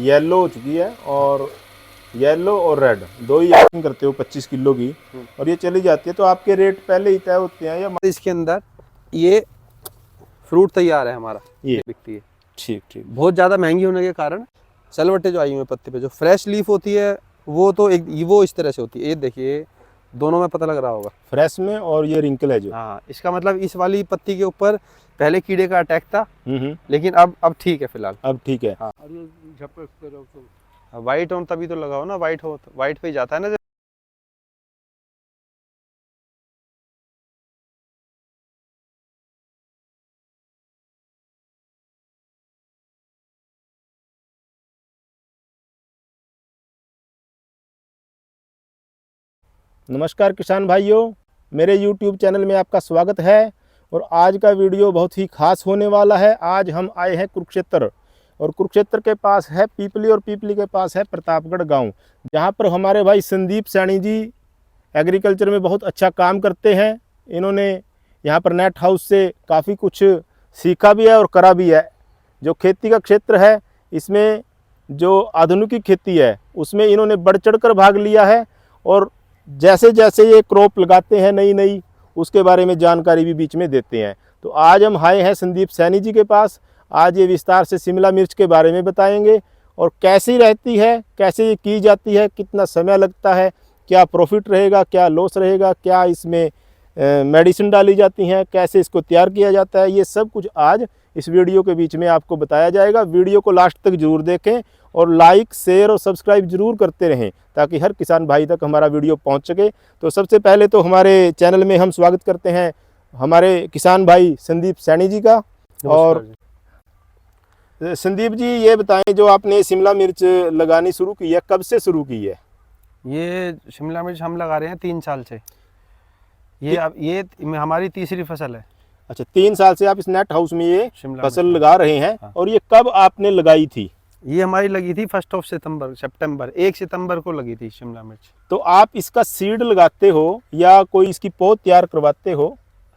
Yellow हो चुकी है, और येलो और रेड दो ही एक्टिंग करते हो 25 किलो की, और ये चली जाती है। तो आपके रेट पहले ही तय होते हैं या इसके अंदर ये फ्रूट तैयार है हमारा, ये बिकती है। ठीक ठीक। बहुत ज़्यादा महंगी होने के कारण सलवटें जो आई हुई हैं पत्ते पे, जो फ्रेश लीफ होती है वो तो वो इस तरह से होती है। ये देखिए, दोनों में पता लग रहा होगा फ्रेश में, और ये रिंकल है जो। हाँ, इसका मतलब इस वाली पत्ती के ऊपर पहले कीड़े का अटैक था, लेकिन अब ठीक है फिलहाल। अब ठीक है। हाँ, वाइट हो तभी तो लगाओ ना, वाइट हो तो वाइट पे ही जाता है ना। नमस्कार किसान भाइयों, मेरे YouTube चैनल में आपका स्वागत है। और आज का वीडियो बहुत ही खास होने वाला है। आज हम आए हैं कुरुक्षेत्र, और कुरुक्षेत्र के पास है पीपली, और पीपली के पास है प्रतापगढ़ गांव, जहां पर हमारे भाई संदीप सैनी जी एग्रीकल्चर में बहुत अच्छा काम करते हैं। इन्होंने यहां पर नेट हाउस से काफ़ी कुछ सीखा भी है और करा भी है। जो खेती का क्षेत्र है, इसमें जो आधुनिक खेती है उसमें इन्होंने बढ़ चढ़ कर भाग लिया है, और जैसे जैसे ये क्रॉप लगाते हैं नई नई, उसके बारे में जानकारी भी बीच में देते हैं। तो आज हम आए हैं संदीप सैनी जी के पास। आज ये विस्तार से शिमला मिर्च के बारे में बताएंगे, और कैसी रहती है, कैसे ये की जाती है, कितना समय लगता है, क्या प्रॉफिट रहेगा, क्या लॉस रहेगा, क्या इसमें मेडिसिन डाली जाती हैं, कैसे इसको तैयार किया जाता है, ये सब कुछ आज इस वीडियो के बीच में आपको बताया जाएगा। वीडियो को लास्ट तक जरूर देखें, और लाइक, शेयर और सब्सक्राइब जरूर करते रहें, ताकि हर किसान भाई तक हमारा वीडियो पहुंच सके। तो सबसे पहले तो हमारे चैनल में हम स्वागत करते हैं हमारे किसान भाई संदीप सैनी जी का। और संदीप जी, ये बताएं, जो आपने शिमला मिर्च लगानी शुरू की है, कब से शुरू की है? ये शिमला मिर्च हम लगा रहे हैं 3 साल से। ये हमारी तीसरी फसल है। अच्छा, 3 साल से आप इस नेट हाउस में ये फसल लगा रहे हैं। हाँ। और ये कब आपने लगाई थी? ये हमारी लगी थी 1 सितंबर 1 सितंबर को लगी थी शिमला मिर्च। तो आप इसका सीड लगाते हो या कोई इसकी पौध तैयार करवाते हो?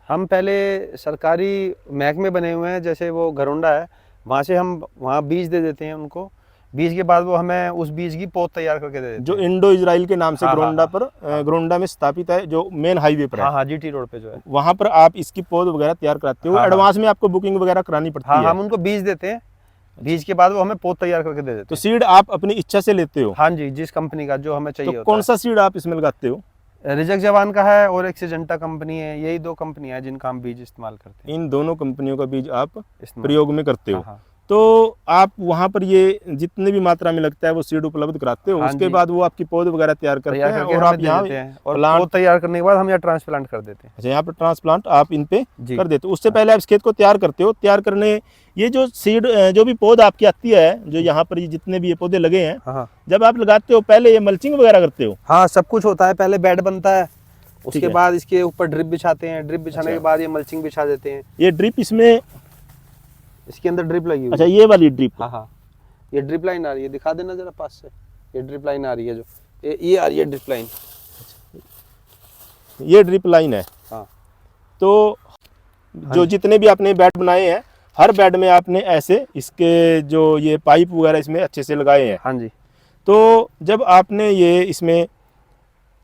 हम पहले सरकारी महकमे बने हुए हैं, जैसे वो घरोंडा है, वहाँ से हम वहाँ बीज दे देते हैं उनको। बीज के बाद वो हमें उस बीज की पौध तैयार करके दे देते हैं, जो इंडो इजराइल के नाम से हाँ, ग्रोंडा हाँ, पर ग्रोंडा में स्थापित है, जो मेन हाईवे पर है। हाँ, जीटी रोड पे जो है, वहाँ पर आप इसकी पौध वगैरह तैयार कराते हो। हाँ, एडवांस में आपको बुकिंग वगैरह करानी पड़ती हाँ, है? हम उनको बीज देते हैं, बीज के बाद वो हमें पौध तैयार करके दे देते हैं। तो सीड आप अपनी इच्छा से लेते हो? हाँ जी, जिस कंपनी का जो हमें चाहिए तो कौन सा सीड आप इसमें लगाते हो? रिजक जवान का है और एक सिजेंटा कंपनी है। यही 2 कंपनियां हैं जिनका हम बीज इस्तेमाल करते हैं। इन दोनों कंपनियों का बीज आप प्रयोग में करते हो। हाँ। तो आप वहाँ पर ये जितने भी मात्रा में लगता है वो सीड उपलब्ध कराते हो। हाँ, उसके बाद वो आपकी पौध वगैरह तैयार करते हैं, और आप यहाँ और पौध तैयार करने के बाद हम यहाँ ट्रांसप्लांट कर देते हैं। अच्छा, यहाँ पर ट्रांसप्लांट आप इन पे कर देते हो। उससे हाँ। पहले आप इस खेत को तैयार करते हो। तैयार करने ये जो सीड, जो भी पौध आपकी आती है, जो यहाँ पर जितने भी ये पौधे लगे हैं, हाँ। जब आप लगाते हो पहले ये मल्चिंग वगैरह करते हो? हाँ, सब कुछ होता है। पहले बेड बनता है, उसके बाद इसके ऊपर ड्रिप बिछाते हैं। ड्रिप बिछाने के बाद ये मल्चिंग बिछा देते हैं। ये ड्रिप, इसमें इसके अंदर ड्रिप लगी हुई है। अच्छा, ये वाली ड्रिप? हाँ, ये ड्रिप लाइन आ रही है, दिखा देना जरा पास से। ये ड्रिप लाइन आ रही है, जो ये आ रही है ड्रिप लाइन। ये ड्रिप लाइन है। हाँ। तो जो जितने भी आपने बेड बनाए हैं, हर बेड में आपने ऐसे इसके जो ये पाइप वगैरह इसमें अच्छे से लगाए हैं? हाँ जी। तो जब आपने ये इसमें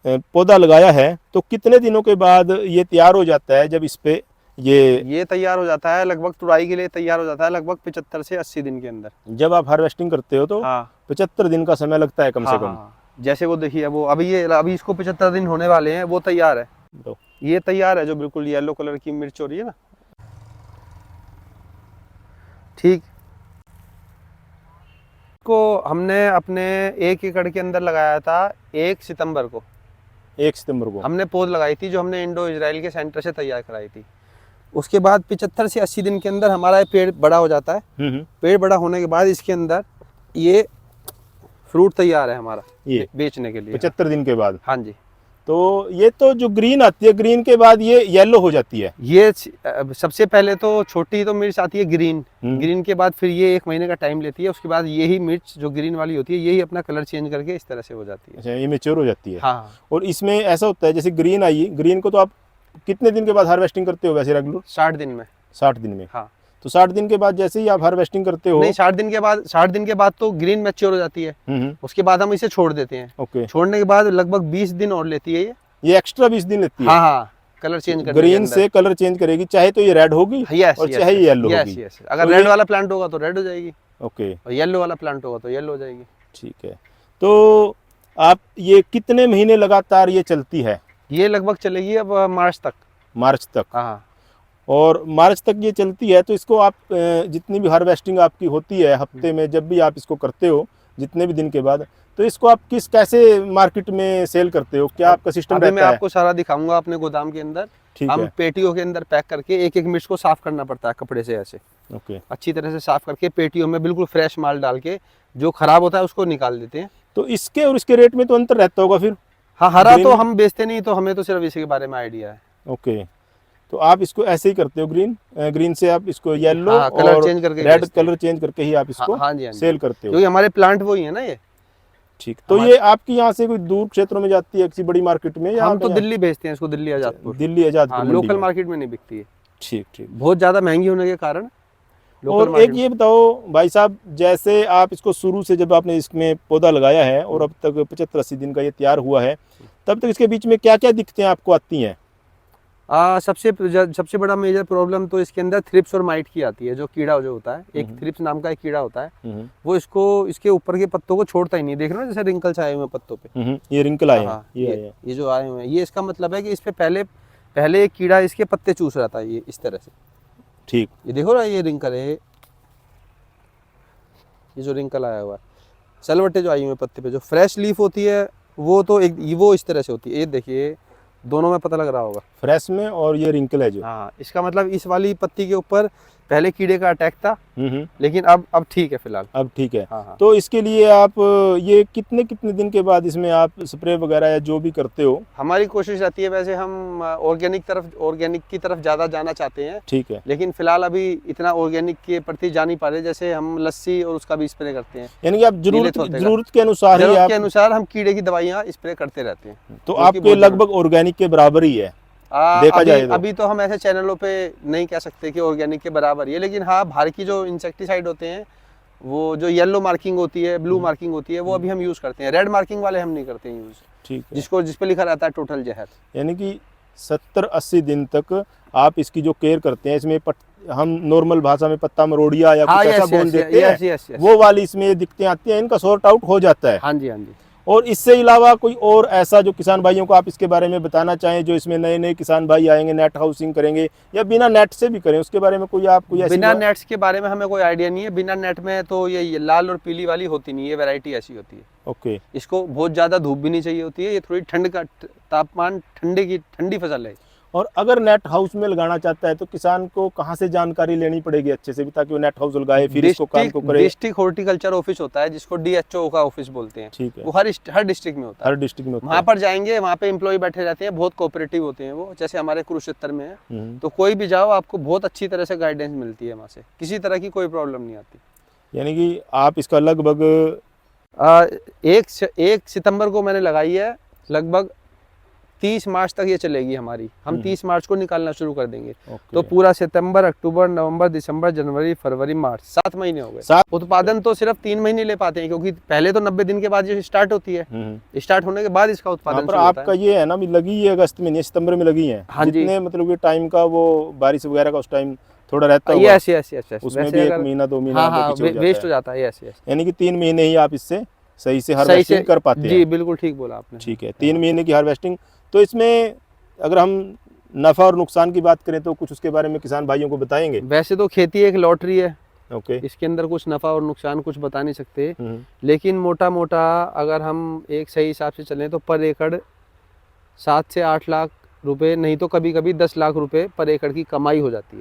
पौधा लगाया है, तो कितने दिनों के बाद ये तैयार हो जाता है? जब इस पे ये तैयार हो जाता है, लगभग तुड़ाई के लिए तैयार हो जाता है लगभग 75 से 80 दिन के अंदर। जब आप हार्वेस्टिंग करते हो तो 75 दिन का समय लगता है कम से कम। जैसे वो देखिए, वो अभी इसको 75 दिन होने वाले हैं, वो तैयार है। तो ये तैयार है, जो बिल्कुल येलो कलर की मिर्च हो रही है ना। ठीक, को हमने अपने 1 एकड़ के अंदर लगाया था 1 सितंबर को। 1 सितंबर को हमने पौध लगाई थी, जो हमने इंडो इजराइल के सेंटर से तैयार कराई थी। उसके बाद 75 से 80 दिन के अंदर हमारा पेड़ बड़ा हो जाता है। पेड़ बड़ा होने के बाद इसके अंदर ये फ्रूट तैयार है हमारा, ये बेचने के लिए। 75 दिन के बाद? हाँ जी। तो ये तो जो ग्रीन आती है, ग्रीन के बाद ये येलो हो जाती है। ये सबसे पहले तो छोटी तो मिर्च आती है ग्रीन। ग्रीन के बाद फिर ये 1 महीने का टाइम लेती है। उसके बाद यही मिर्च जो ग्रीन वाली होती है, यही अपना कलर चेंज करके इस तरह से हो जाती है। अच्छा, ये मैच्योर हो जाती है। हाँ। और इसमें ऐसा होता है, जैसे ग्रीन आई, ग्रीन को तो आप कितने दिन के बाद हार्वेस्टिंग करते हो वैसे रेगुलर? 60 दिन में। 60 दिन में। हाँ। तो 60 दिन के बाद जैसे ही आप हार्वेस्टिंग करते हो? नहीं, 60 दिन के बाद तो ग्रीन मैच्योर हो जाती है। उसके बाद हम इसे छोड़ देते हैं। ओके। छोड़ने के बाद लगभग 20 दिन और लेती है ये एक्स्ट्रा 20 दिन लेती है? हाँ हाँ, कलर चेंज करने के ग्रीन अंदर। से कलर चेंज करेगी, चाहे तो ये रेड होगी और चाहे ये येलो होगी। अगर तो रेड वाला प्लांट होगा तो रेड हो जाएगी, ओके, और येलो वाला प्लांट होगा तो येलो हो जाएगी। ठीक है। तो आप ये कितने महीने लगातार ये चलती है? ये लगभग चलेगी अब मार्च तक। मार्च तक? हाँ। और मार्च तक ये चलती है, तो इसको आप जितनी भी हार्वेस्टिंग आपकी होती है हफ्ते में, जब भी आप इसको करते हो जितने भी दिन के बाद, तो इसको आप कैसे मार्केट में सेल करते हो? क्या आपका सिस्टम रहता है? मैं आपको सारा दिखाऊंगा अपने गोदाम के अंदर। ठीक हम है। पेटियों के अंदर पैक करके एक एक मिर्च को साफ करना पड़ता है कपड़े से ऐसे। ओके। अच्छी तरह से साफ करके पेटियों में बिल्कुल फ्रेश माल डाल के जो खराब होता है उसको निकाल देते हैं। तो इसके और इसके रेट में तो अंतर रहता होगा फिर? हाँ, हरा तो हम बेचते नहीं, तो हमें तो सिर्फ इसी के बारे में आइडिया है। ओके। तो आप इसको ऐसे ही करते हो, ग्रीन से आप इसको येलो हाँ, कलर और चेंज करके रेड कलर चेंज करके ही आप इसको हाँ जी, सेल करते हो? क्योंकि हमारे प्लांट वही है ना ये। ठीक। तो ये आपकी यहाँ से कोई दूर क्षेत्रों में जाती है किसी बड़ी मार्केट में, या हम तो दिल्ली भेजते हैं इसको, दिल्ली आजादपुर। दिल्ली आजादपुर मंडी लोकल में? मार्केट में नहीं बिकती है। ठीक ठीक। बहुत ज्यादा महंगी होने के कारण। और एक ये बताओ भाई साहब, जैसे आप इसको शुरू से जब आपने इसमें पौधा लगाया है और अब तक 75-80 दिन का ये तैयार हुआ है, तब तक इसके बीच में क्या क्या दिक्कतें आपको आती हैं? सबसे बड़ा मेजर प्रॉब्लम तो इसके अंदर थ्रिप्स और माइट की आती है। जो कीड़ा जो होता है, एक थ्रिप्स नाम का एक कीड़ा होता है, वो इसके ऊपर के पत्तों को छोड़ता ही नहीं। देख रहे हो जैसे रिंकल्स आए हुए हैं पत्तों पे। ये रिंकल आए हैं। हाँ, ये जो आए हुए हैं, ये इसका मतलब है कि इस पे पहले एक कीड़ा इसके पत्ते चूस रहा था, ये इस तरह से। ठीक। ये देखो ना, ये रिंकल है, ये जो रिंकल आया हुआ है, सलवटें जो आई हुई हैं पत्ते पे। जो फ्रेश लीफ होती है वो तो वो इस तरह से होती है। ये देखिए, दोनों में पता लग रहा होगा, फ्रेश में और ये रिंकल है जो। हाँ, इसका मतलब इस वाली पत्ती के ऊपर पहले कीड़े का अटैक था, लेकिन अब ठीक है फिलहाल। अब ठीक है। हाँ। तो इसके लिए आप ये कितने दिन के बाद इसमें आप स्प्रे वगैरह या जो भी करते हो? हमारी कोशिश रहती है, वैसे हम ऑर्गेनिक की तरफ ज़्यादा जाना चाहते हैं। ठीक है। लेकिन फिलहाल अभी इतना ऑर्गेनिक के प्रति जा नहीं पा रहे। जैसे हम लस्सी और उसका भी स्प्रे करते हैं, यानी कि आप जरूरत के अनुसार हम कीड़े की दवाइयाँ स्प्रे करते रहते हैं। तो आपके लगभग ऑर्गेनिक के बराबर ही है देखा जाए तो। अभी तो हम ऐसे चैनलों पे नहीं कह सकते कि ऑर्गेनिक के बराबर ही है, लेकिन हाँ, बाहर की जो इंसेक्टिसाइड होते हैं, वो जो येलो मार्किंग होती है, ब्लू मार्किंग होती है, वो अभी हम यूज करते हैं। रेड मार्किंग वाले हम नहीं करते यूज। ठीक है। जिस पे लिखा रहता है टोटल जहर। यानी कि 70-80 दिन तक आप इसकी जो केयर करते हैं, इसमें हम नॉर्मल भाषा में पत्ता मरोड़िया या कुछ ऐसा बोल देते हैं, वो वाली इसमें दिक्कतें आती हैं, इनका सॉर्ट आउट हो जाता है। हाँ जी, हाँ जी। और इससे अलावा कोई और ऐसा जो किसान भाइयों को आप इसके बारे में बताना चाहें, जो इसमें नए किसान भाई आएंगे, नेट हाउसिंग करेंगे या बिना नेट से भी करें, उसके बारे में कोई बिना नेट्स के बारे में हमें कोई आइडिया नहीं है। बिना नेट में तो ये लाल और पीली वाली होती नहीं है, वैरायटी ऐसी होती है। ओके। इसको बहुत ज्यादा धूप भी नहीं चाहिए होती है, ये थोड़ी ठंड का तापमान, ठंडी फसल है। और अगर नेट हाउस में लगाना चाहता है तो किसान को कहाँ से जानकारी लेनी पड़ेगी अच्छे से भी, ताकि वो नेट हाउस लगाए फिर इसको काम को करे? डिस्ट्रिक्ट हॉर्टिकल्चर ऑफिस होता है, जिसको DHO का ऑफिस बोलते हैं। ठीक है। वो हर डिस्ट्रिक्ट में होता है। हर डिस्ट्रिक्ट में वहाँ पर जाएंगे, वहाँ पे एम्प्लॉय बैठे रहते हैं, बहुत कोऑपरेटिव होते हैं वो, जैसे हमारे कुरुक्षेत्र में है। तो कोई भी जाओ, आपको बहुत अच्छी तरह से गाइडेंस मिलती है वहाँ से, किसी तरह की कोई प्रॉब्लम नहीं आती। यानी कि आप इसका लगभग 1 सितंबर को मैंने लगाई है, लगभग 30 मार्च तक ये चलेगी हमारी। हम 30 मार्च को निकालना शुरू कर देंगे। तो पूरा सितंबर, अक्टूबर, नवंबर, दिसंबर, जनवरी, फरवरी, मार्च, 7 महीने हो गए। उत्पादन तो सिर्फ 3 महीने ले पाते हैं, क्योंकि पहले तो 90 दिन के बाद ये स्टार्ट होती है। स्टार्ट होने के बाद इसका उत्पादन पर आपका ये है ना, लगी है अगस्त में नहीं, सितंबर में लगी है। हाँ जी। जितने मतलब टाइम का वो बारिश वगैरह का उस टाइम थोड़ा रहता है, उसमें भी 1 महीना 2 महीना वेस्ट हो जाता है। यानी कि 3 महीने ही आप इससे सही से हार्वेस्टिंग कर पाते हैं। जी बिल्कुल ठीक बोला आपने। ठीक है, 3 महीने की हार्वेस्टिंग। तो इसमें अगर हम नफा और नुकसान की बात करें तो कुछ उसके बारे में किसान भाइयों को बताएंगे? वैसे तो खेती एक लॉटरी है। ओके। इसके अंदर कुछ नफा और नुकसान कुछ बता नहीं सकते, लेकिन मोटा मोटा अगर हम एक सही हिसाब से चलें तो पर एकड़ 7 से 8 लाख रुपए, नहीं तो कभी कभी 10 लाख रुपए पर एकड़ की कमाई हो जाती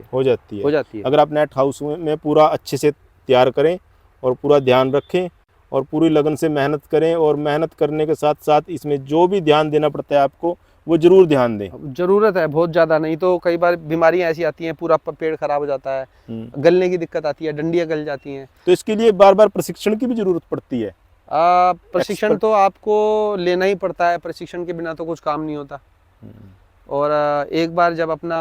है। अगर आप नेट हाउस में पूरा अच्छे से तैयार करें और पूरा ध्यान रखें और पूरी लगन से मेहनत करें, और मेहनत करने के साथ साथ इसमें जो भी ध्यान देना पड़ता है आपको, वो जरूर ध्यान दें। जरूरत है बहुत ज़्यादा, नहीं तो कई बार बीमारियां ऐसी आती हैं, पूरा पेड़ खराब हो जाता है, गलने की दिक्कत आती है, डंडियां गल जाती हैं। तो इसके लिए बार बार प्रशिक्षण की भी जरूरत पड़ती है। प्रशिक्षण तो आपको लेना ही पड़ता है, प्रशिक्षण के बिना तो कुछ काम नहीं होता। और एक बार जब अपना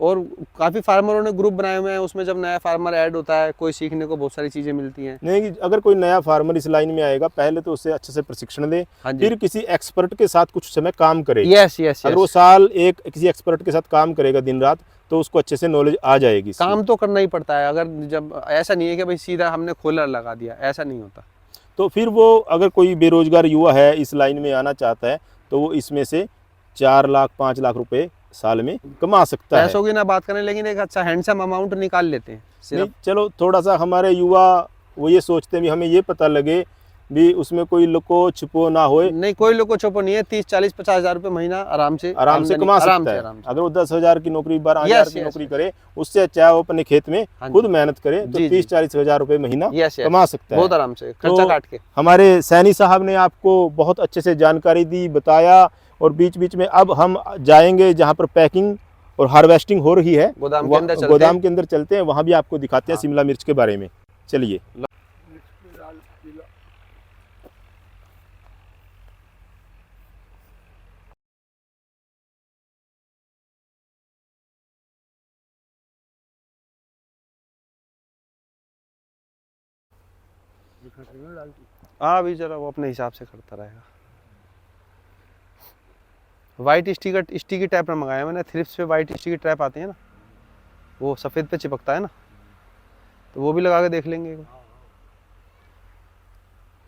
और काफ़ी फार्मरों ने ग्रुप बनाए हुए हैं, उसमें जब नया फार्मर ऐड होता है कोई सीखने को बहुत सारी चीज़ें मिलती हैं। नहीं कि अगर कोई नया फार्मर इस लाइन में आएगा, पहले तो उसे अच्छे से प्रशिक्षण दे, हाँ जी। फिर किसी एक्सपर्ट के साथ कुछ समय काम करे। यस यस अगर वो यस। साल एक किसी एक्सपर्ट के साथ काम करेगा दिन रात, तो उसको अच्छे से नॉलेज आ जाएगी इसकी। काम तो करना ही पड़ता है, अगर जब ऐसा नहीं है कि भाई सीधा हमने कूलर लगा दिया, ऐसा नहीं होता। तो फिर वो अगर कोई बेरोजगार युवा है इस लाइन में आना चाहता है, तो वो इसमें से 4 लाख 5 लाख रुपए साल में कमा सकता है। पैसों की ना बात करें, लेकिन एक अच्छा हैंडसम अमाउंट निकाल लेते हैं नहीं सिर्फ। चलो थोड़ा सा हमारे युवा वो ये सोचते हैं भी हमें ये पता लगे भी उसमें कोई लुको छिपो ना होए, नहीं, कोई लोग को छुपो नहीं है, 30 40 50 हज़ार रुपये महीना आराम से आराम से आमदनी, कमा आराम सकता से है। आराम से। अगर वो 10,000 की नौकरी 12,000 यस की यस नौकरी यस। करे, उससे अच्छा है वो अपने खेत में हाँ खुद जी। मेहनत करे तो जी जी। 30-40 हज़ार रुपये महीना यस यस। कमा सकता है। बहुत आराम से खर्चा तो काट के। हमारे सैनी साहब ने आपको बहुत अच्छे से जानकारी दी, बताया, और बीच बीच में अब हम जाएंगे जहाँ पर पैकिंग और हार्वेस्टिंग हो रही है, गोदाम के अंदर चलते गोदाम हैं। के अंदर चलते हैं, वहाँ भी आपको दिखाते हैं हाँ। शिमला मिर्च के बारे में। चलिए। हाँ अभी जरा वो अपने हिसाब से करता रहेगा। वाइट स्टिकी टैप मंगाया मैंने, थ्रिप्स पे वाइट स्टिकी टैप आती है ना, वो सफ़ेद पे चिपकता है ना, तो वो भी लगा के देख लेंगे एक बार।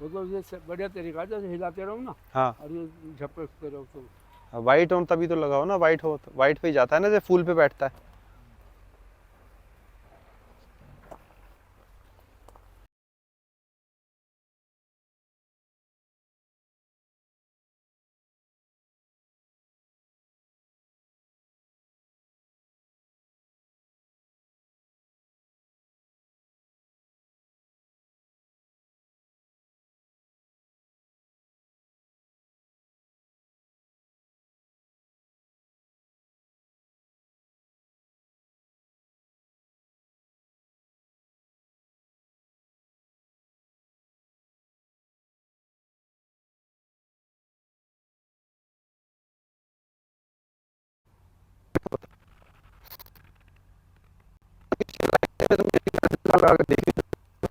वो तो ये बढ़िया तरीका है, जैसे हिलाते रहो ना हाँ और ये झपकते रहो तो। वाइट हो तभी तो लगाओ ना, वाइट हो तो वाइट पे ही जाता है ना, जैसे फूल पे बैठता है।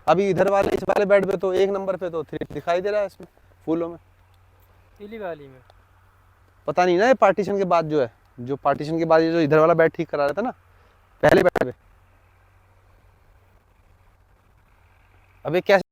अभी इधर वाले इस वाले बेड पे तो एक नंबर पे तो थ्रिप दिखाई दे रहा है इसमें फूलों में। पीली वाली में पता नहीं ना, ये पार्टीशन के बाद जो है, जो पार्टीशन के बाद ये जो इधर वाला बेड ठीक करा रहा था ना पहले बेड पे, अबे कैसे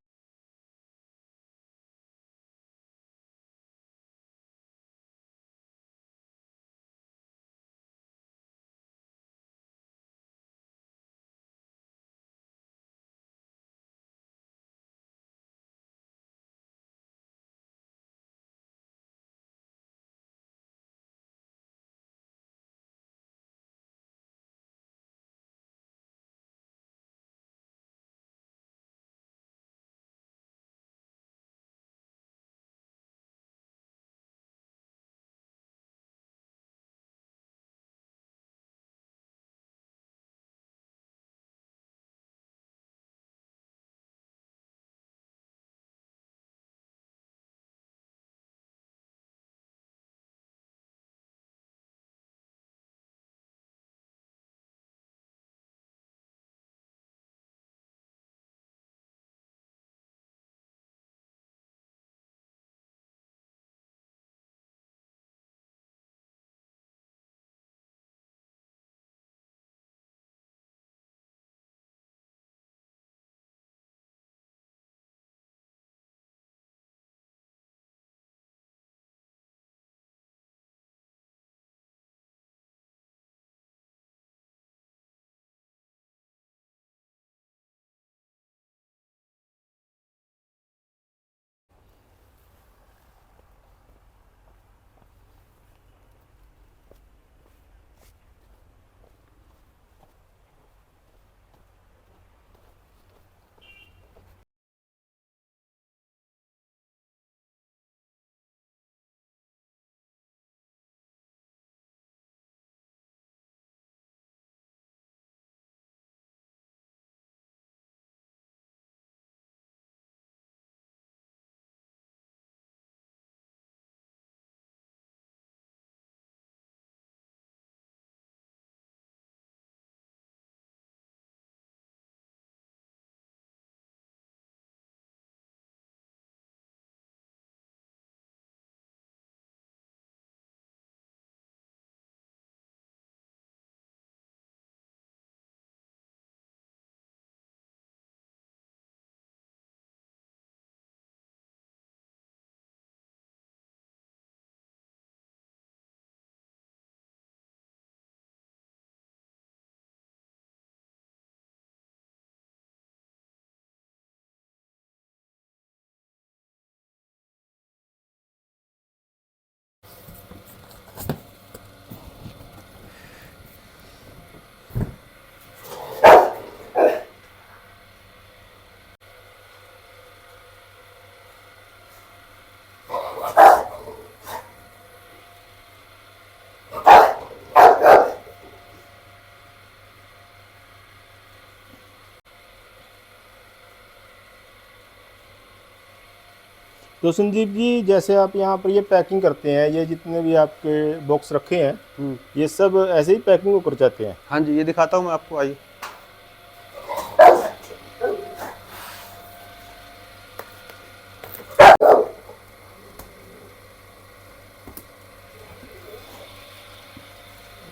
तो संदीप जी, जैसे आप यहाँ पर ये पैकिंग करते हैं, ये जितने भी आपके बॉक्स रखे हैं ये सब ऐसे ही पैकिंग को कर जाते हैं? हाँ जी, ये दिखाता हूँ मैं आपको, आइए।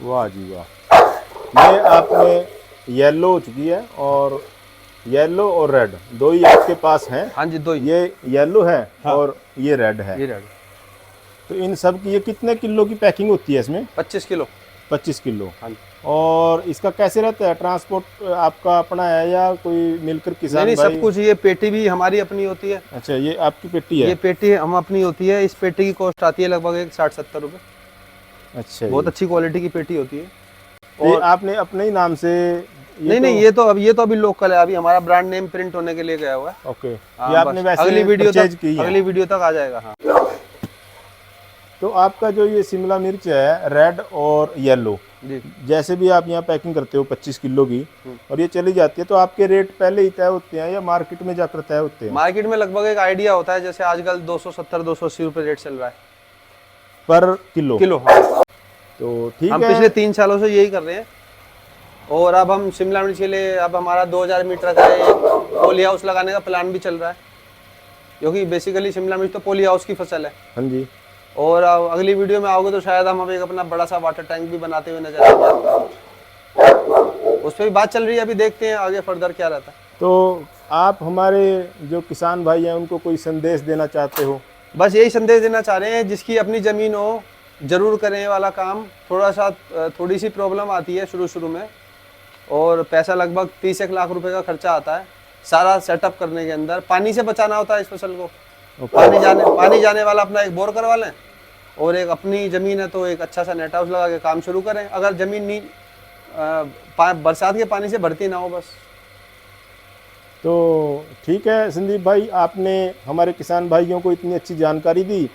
वाह जी वाह। ये आपने येलो हो चुकी है, और येलो और रेड दो ही आपके पास हैं? हाँ जी, दो ही। ये येलो है हाँ। और ये रेड है। ये रेड। तो इन सब की ये कितने किलो की पैकिंग होती है इसमें? 25 किलो। 25 किलो। हाँ जी। और इसका कैसे रहता है ट्रांसपोर्ट? आपका अपना है या कोई मिलकर किसान नहीं, भाई? सब कुछ। ये पेटी भी हमारी अपनी होती है। अच्छा, ये आपकी पेटी है? ये पेटी हम अपनी होती है। इस पेटी की कॉस्ट आती है लगभग 60-70 रुपये। अच्छा, बहुत अच्छी क्वालिटी की पेटी होती है। और आपने अपने ही नाम से? नहीं, ये तो अभी लोकल है, अभी हमारा ब्रांड नेम प्रिंट होने के लिए गया हुआ है। ओके। हाँ, ये आपने बस वैसे अगली वीडियो तक आ जाएगा। हाँ। तो आपका जो ये शिमला मिर्च है रेड और येलो, जी, जैसे भी आप यहाँ पैकिंग करते हो 25 किलो की, और ये चली जाती है, तो आपके रेट पहले ही तय होते हैं या मार्केट में जाकर तय होते हैं? मार्केट में लगभग एक आइडिया होता है, जैसे आजकल 270-280 रुपये रेट चल रहा है पर किलो। हाँ। तो ठीक हम है। पिछले 3 सालों से यही कर रहे हैं। और अब हम शिमला मिर्च के लिए अब हमारा 2000 मीटर का एक पोली हाउस लगाने का प्लान भी चल रहा है, क्योंकि बेसिकली शिमला मिर्च तो पोली हाउस की फसल है। हाँ जी। और अगली वीडियो में आओगे तो शायद हम एक अपना बड़ा सा वाटर टैंक भी बनाते हुए नजर आएंगे। उस पर भी बात चल रही है, अभी देखते हैं आगे फर्दर क्या रहता है। तो आप हमारे जो किसान भाई हैं उनको कोई संदेश देना चाहते हो? बस यही संदेश देना चाह रहे हैं, जिसकी अपनी ज़मीन हो ज़रूर करें ये वाला काम। थोड़ी सी प्रॉब्लम आती है शुरू में, और पैसा लगभग 30 लाख रुपए का खर्चा आता है सारा सेटअप करने के अंदर। पानी से बचाना होता है इस फसल को। पानी जाने वाला अपना एक बोर करवा लें, और एक अपनी ज़मीन है तो एक अच्छा सा नेट हाउस लगा के काम शुरू करें। अगर ज़मीन नहीं बरसात के पानी से भरती ना हो बस। तो ठीक है संदीप भाई, आपने हमारे किसान भाइयों को इतनी अच्छी जानकारी दी